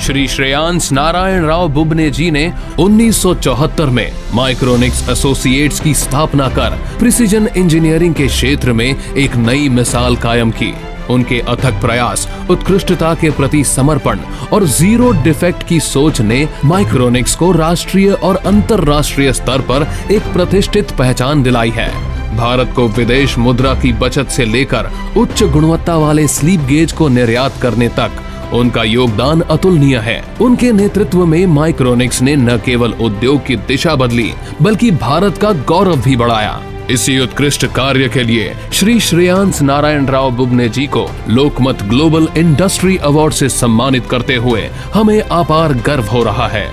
श्री श्रेयांस नारायण राव बुबने जी ने 1974 में माइक्रोनिक्स एसोसिएट्स की स्थापना कर प्रिसीजन इंजीनियरिंग के क्षेत्र में एक नई मिसाल कायम की। उनके अथक प्रयास, उत्कृष्टता के प्रति समर्पण और जीरो डिफेक्ट की सोच ने माइक्रोनिक्स को राष्ट्रीय और अंतर्राष्ट्रीय स्तर पर एक प्रतिष्ठित पहचान दिलाई है। भारत को विदेश मुद्रा की बचत से लेकर उच्च गुणवत्ता वाले स्लीप गेज को निर्यात करने तक उनका योगदान अतुलनीय है। उनके नेतृत्व में माइक्रोनिक्स ने न केवल उद्योग की दिशा बदली बल्कि भारत का गौरव भी बढ़ाया। इसी उत्कृष्ट कार्य के लिए श्री श्रेयांस नारायण राव बुबने जी को लोकमत ग्लोबल इंडस्ट्री अवार्ड से सम्मानित करते हुए हमें अपार गर्व हो रहा है।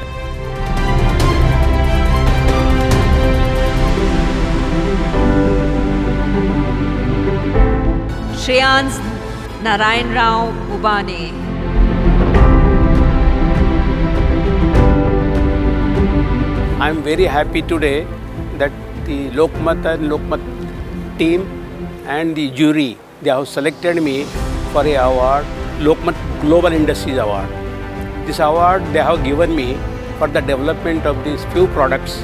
Shreyans Narayan Rao बुबाने। I am very happy today that the Lokmat and Lokmat team and the jury, they have selected me for a award, Lokmat Global Industries Award. This award they have given me for the development of these few products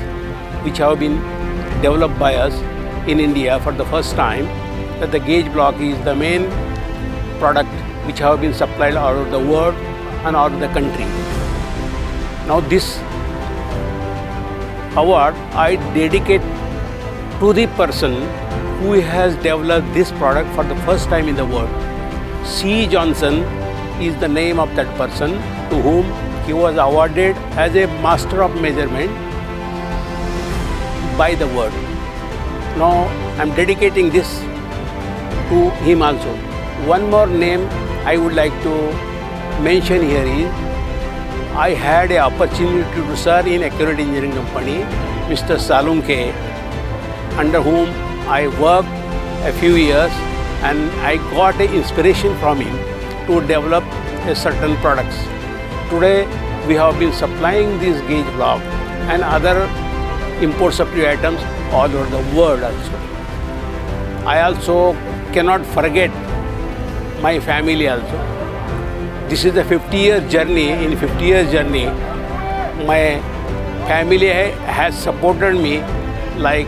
which have been developed by us in India for the first time. That the gauge block is the main product which have been supplied out of the world and out of the country. Now this award I dedicate to the person who has developed this product for the first time in the world. C. Johnson is the name of that person to whom he was awarded as a master of measurement by the world. Now I am dedicating this to him also. One more name I would like to mention here is I had an opportunity to serve in Accurate Engineering Company, Mr. Salunke, under whom I worked a few years, and I got an inspiration from him to develop a certain products. Today we have been supplying this gauge block and other import substitute items all over the world also. I also cannot forget my family also. This is a 50-year journey. In 50 years journey, my family has supported me like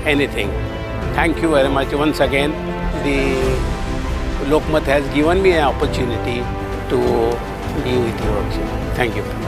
anything. Thank you very much once again. The Lokmat has given me an opportunity to be with you also. Thank you.